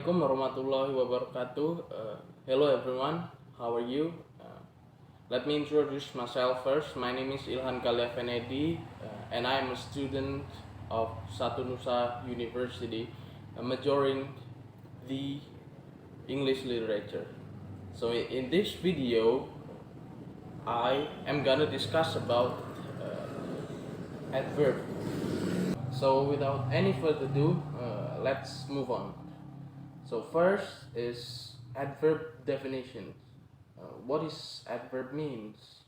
Assalamualaikum warahmatullahi wabarakatuh. Hello everyone, how are you? Let me introduce myself first. My name is Ilhan Kalia Venedi, and I am a student of Satu Nusa University, majoring the English literature. So in this video, I am gonna discuss about adverb. So without any further ado, let's move on. So first is adverb definition. What is adverb means?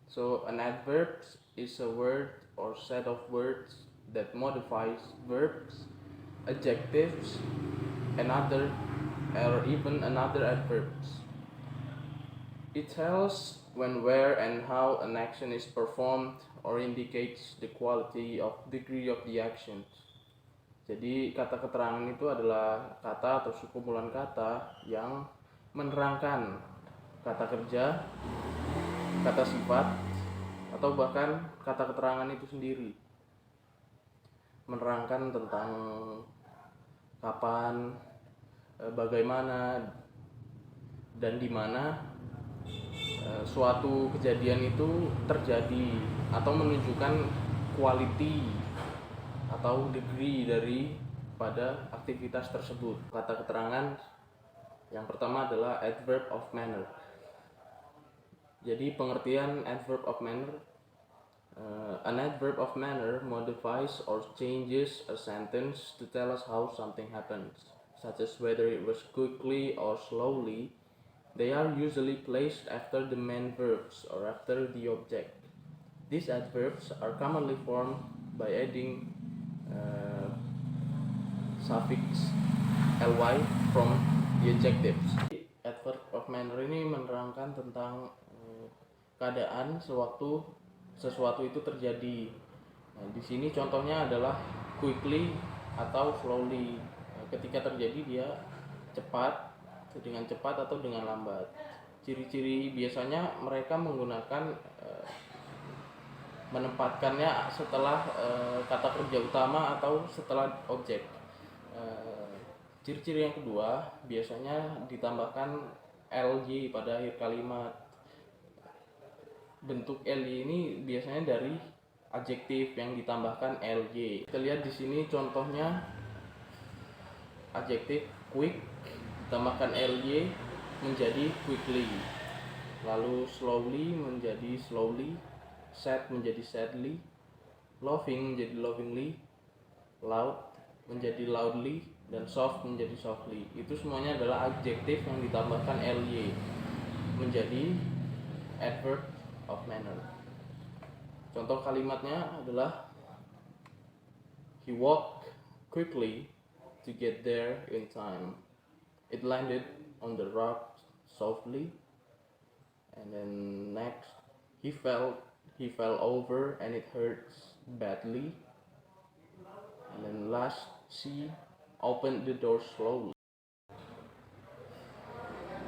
So an adverb is a word or set of words that modifies verbs, adjectives, another or even another adverbs. It tells when, where, and how an action is performed or indicates the quality of degree of the action. Jadi kata keterangan itu adalah kata atau sekumpulan kata yang menerangkan kata kerja, kata sifat, atau bahkan kata keterangan itu sendiri. Menerangkan tentang kapan, bagaimana, dan di mana suatu kejadian itu terjadi atau menunjukkan quality atau degree dari pada aktivitas tersebut. Kata keterangan yang pertama adalah adverb of manner. Jadi pengertian adverb of manner, an adverb of manner modifies or changes a sentence to tell us how something happens, such as whether it was quickly or slowly. They are usually placed after the main verbs or after the object. These adverbs are commonly formed by adding suffix ly from the adjectives. Adverb of manner ini menerangkan tentang keadaan sewaktu sesuatu itu terjadi. Nah, di sini contohnya adalah quickly atau slowly. Ketika terjadi dia cepat, dengan cepat atau dengan lambat. Ciri-ciri biasanya mereka menggunakan menempatkannya setelah kata kerja utama atau setelah objek. Ciri-ciri yang kedua biasanya ditambahkan ly pada akhir kalimat. Bentuk ly ini biasanya dari adjektif yang ditambahkan ly. Kita lihat di sini contohnya adjektif quick ditambahkan ly menjadi quickly, lalu slowly menjadi slowly, sad menjadi sadly, loving menjadi lovingly, loud menjadi loudly, dan soft menjadi softly. Itu semuanya adalah adjektif yang ditambahkan ly menjadi adverb of manner. Contoh kalimatnya adalah he walked quickly to get there in time. It landed on the rock softly. And then next, he fell over and it hurts badly. And then last, she opened the door slowly.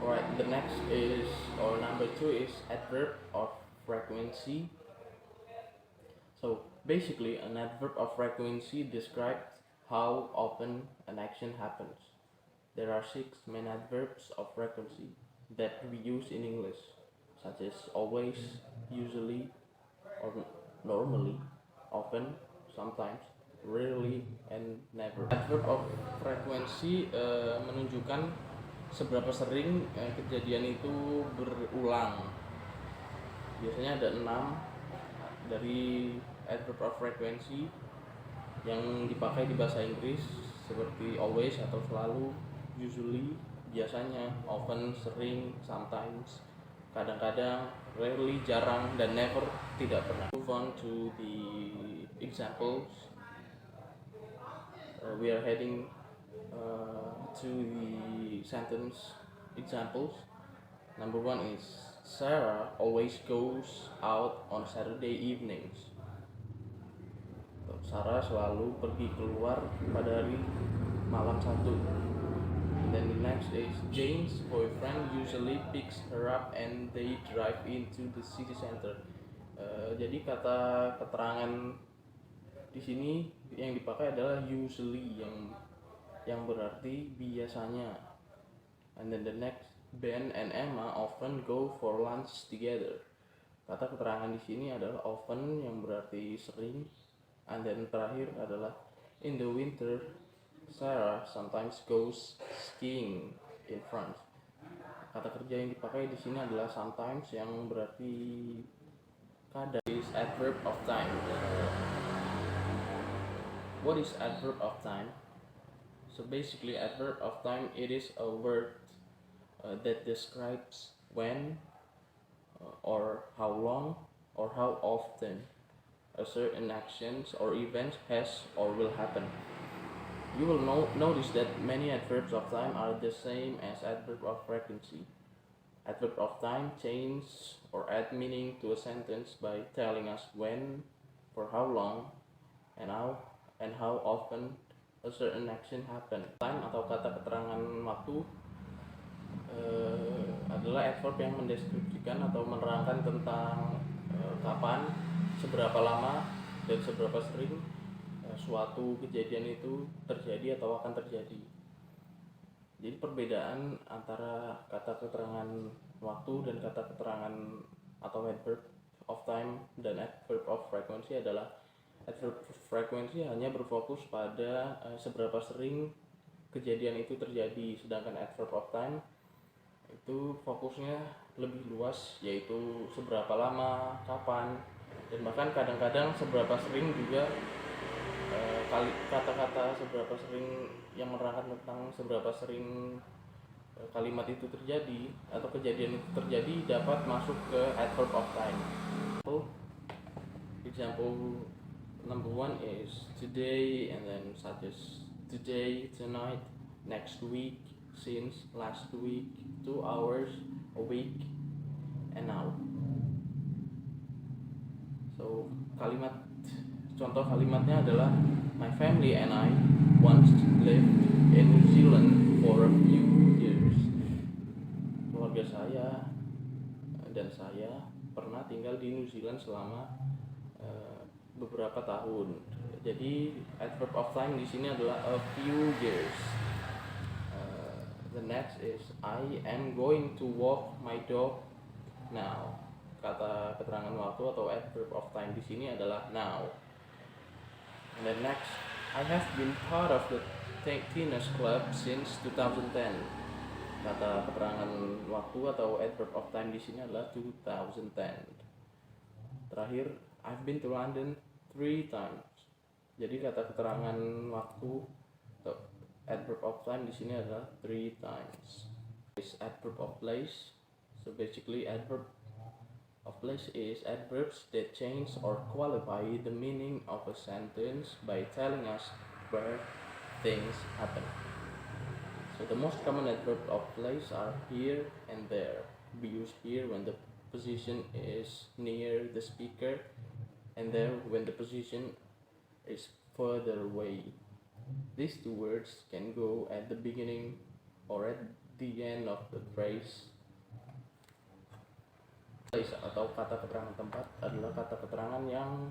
Alright, the next is, or number 2 is adverb of frequency. So basically an adverb of frequency describes how often an action happens. There are 6 main adverbs of frequency that we use in English, such as always, usually, or normally, often, sometimes, rarely, and never. Adverb of frequency menunjukkan seberapa sering kejadian itu berulang. Biasanya ada 6 dari adverb of frequency yang dipakai di bahasa Inggris, seperti always atau selalu, usually biasanya, often sering, sometimes kadang-kadang, rarely jarang, dan never tidak pernah. Move on to the examples. We are heading to the sentence examples. Number 1 is Sarah always goes out on Saturday evenings. Sarah selalu pergi keluar pada hari malam Sabtu. And then the next is Jane's boyfriend usually picks her up and they drive into the city center. Jadi kata keterangan di sini yang dipakai adalah usually, yang yang berarti biasanya. And then the next, Ben and Emma often go for lunch together. Kata keterangan di sini adalah often yang berarti sering. And then terakhir adalah in the winter Sarah sometimes goes skiing in France. Kata kerja yang dipakai di sini adalah sometimes yang berarti kadang. Is adverb of time. What is adverb of time? So basically adverb of time, it is a word that describes when or how long or how often a certain actions or event has or will happen. You will notice that many adverbs of time are the same as adverb of frequency. Adverb of time change or add meaning to a sentence by telling us when, for how long, and how often a certain action happen. Time atau kata keterangan waktu adalah adverb yang mendeskripsikan atau menerangkan tentang kapan, seberapa lama, dan seberapa sering suatu kejadian itu terjadi atau akan terjadi. Jadi perbedaan antara kata keterangan waktu dan kata keterangan atau adverb of time dan adverb of frequency adalah adverb frequency hanya berfokus pada seberapa sering kejadian itu terjadi, sedangkan adverb of time itu fokusnya lebih luas, yaitu seberapa lama, kapan, dan bahkan kadang-kadang seberapa sering juga. Kata-kata seberapa sering yang menerangkan tentang seberapa sering kalimat itu terjadi atau kejadian itu terjadi dapat masuk ke adverb of time. Example number 1 is today, and then such as today, tonight, next week, since, last week, 2 hours, a week, and now. So contoh kalimatnya adalah my family and I once lived in New Zealand for a few years. Keluarga saya dan saya pernah tinggal di New Zealand selama beberapa tahun. Jadi adverb of time di sini adalah a few years. The next is I am going to walk my dog now. Kata keterangan waktu atau adverb of time di sini adalah now. And then next, I have been part of the tennis club since 2010. Kata keterangan waktu atau adverb of time di sini adalah 2010. Terakhir, I've been to London 3 times. Jadi kata keterangan waktu atau adverb of time di sini adalah 3 times. Is adverb of place. So basically adverb of place is adverbs that change or qualify the meaning of a sentence by telling us where things happen. So the most common adverb of place are here and there. Be used here when the position is near the speaker, and there when the position is further away. These 2 words can go at the beginning or at the end of the phrase. Place atau kata keterangan tempat adalah kata keterangan yang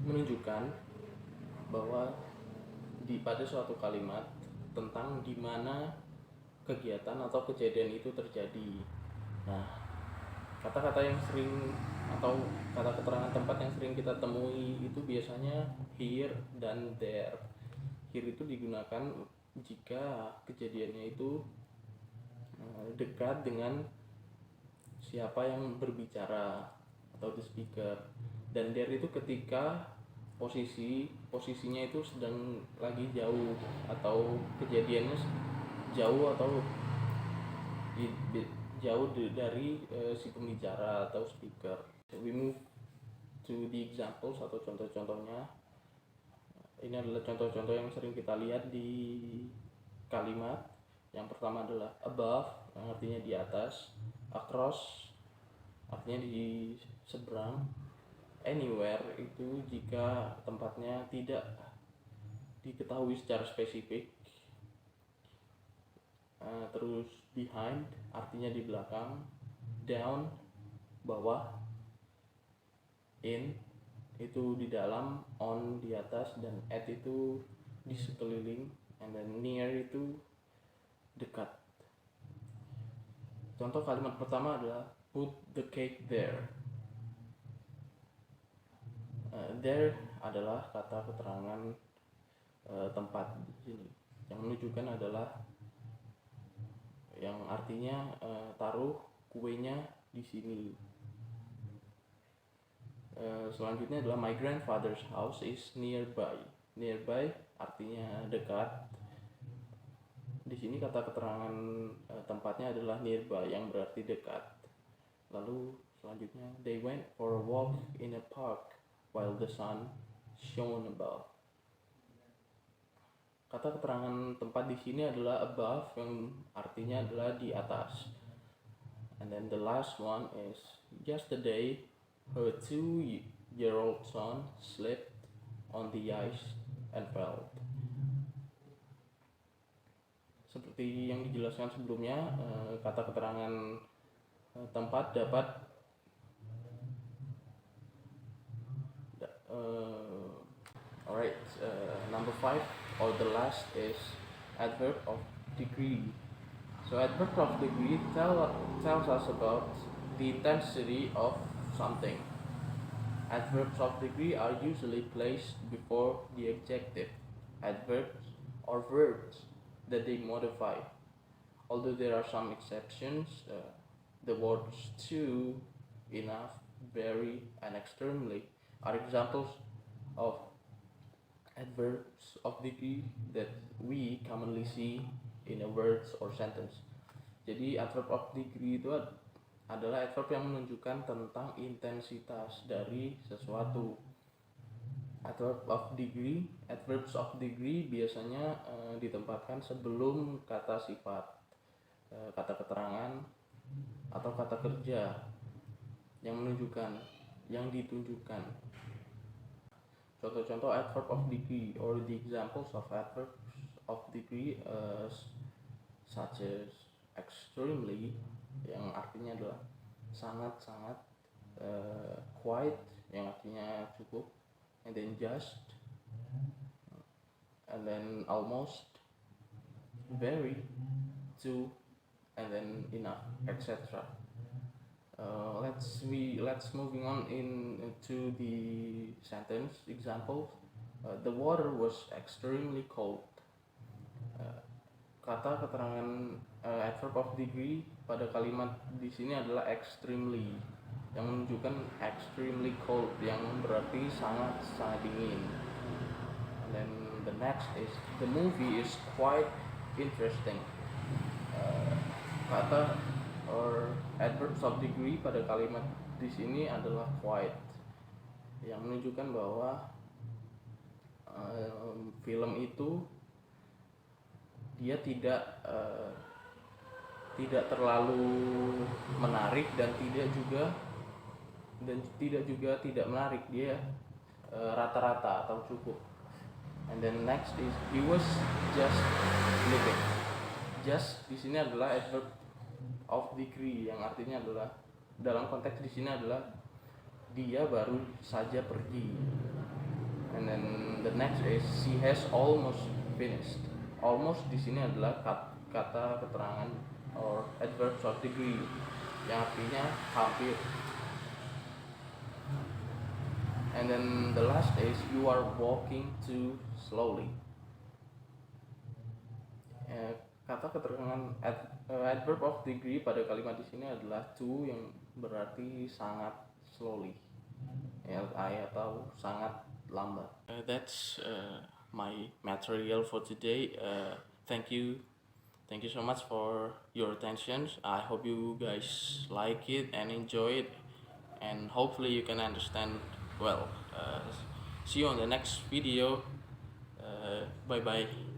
menunjukkan bahwa pada suatu kalimat tentang di mana kegiatan atau kejadian itu terjadi. Nah, kata-kata yang sering atau kata keterangan tempat yang sering kita temui itu biasanya here dan there. Here itu digunakan jika kejadiannya itu dekat dengan siapa yang berbicara atau the speaker, dan there itu ketika posisinya itu sedang lagi jauh atau kejadiannya jauh atau jauh dari si pembicara atau speaker. So we move to the examples atau contoh-contohnya. Ini adalah contoh-contoh yang sering kita lihat di kalimat. Yang pertama adalah above, yang artinya di atas. Across, artinya di seberang. Anywhere itu jika tempatnya tidak diketahui secara spesifik. Terus behind, artinya di belakang. Down, bawah. In, itu di dalam. On, di atas. Dan at itu di sekeliling, and then near itu dekat. Contoh kalimat pertama adalah put the cake there. There adalah kata keterangan tempat di sini, yang menunjukkan adalah yang artinya taruh kuenya di sini. Selanjutnya adalah my grandfather's house is nearby. Nearby artinya dekat. Di sini kata keterangan tempatnya adalah nearby, yang berarti dekat. Lalu selanjutnya, they went for a walk in a park while the sun shone above. Kata keterangan tempat di sini adalah above, yang artinya adalah di atas. And then the last one is yesterday her 2-year-old son slipped on the ice and fell. Seperti yang dijelaskan sebelumnya, kata keterangan tempat dapat alright, number 5 or the last is adverb of degree. So adverb of degree tells us about the intensity of something. Adverbs of degree are usually placed before the adjective, adverbs or verbs that they modify. Although there are some exceptions, the words to, enough, very, and extremely are examples of adverbs of degree that we commonly see in a words or sentence. Jadi adverb of degree itu adalah adverb yang menunjukkan tentang intensitas dari sesuatu. Adverbs of degree biasanya ditempatkan sebelum kata sifat, kata keterangan, atau kata kerja yang menunjukkan, yang ditunjukkan. Contoh-contoh adverb of degree or the examples of adverbs of degree such as extremely, yang artinya adalah sangat-sangat, quite, yang artinya cukup, and then just, and then almost, very, to, and then enough, etc. Let's moving on into the sentence examples. The water was extremely cold. Kata keterangan adverb of degree pada kalimat di sini adalah extremely, yang menunjukkan extremely cold, yang berarti sangat dingin. And then the next is the movie is quite interesting. Kata or adverbs of degree pada kalimat di sini adalah quite, yang menunjukkan bahwa film itu dia tidak terlalu menarik dan tidak juga tidak menarik, dia rata-rata atau cukup. And then next is he was just leaving. Just di sini adalah adverb of degree, yang artinya adalah, dalam konteks di sini adalah dia baru saja pergi. And then the next is she has almost finished. Almost di sini adalah kata keterangan or adverbs of degree, yang artinya hampir. And then the last is you are walking too slowly. Kata keterangan adverb of degree pada kalimat di sini adalah to, yang berarti sangat slowly, atau sangat lambat. That's my material for today. Thank you so much for your attention. I hope you guys like it and enjoy it, and hopefully you can understand well. See you on the next video. Bye bye.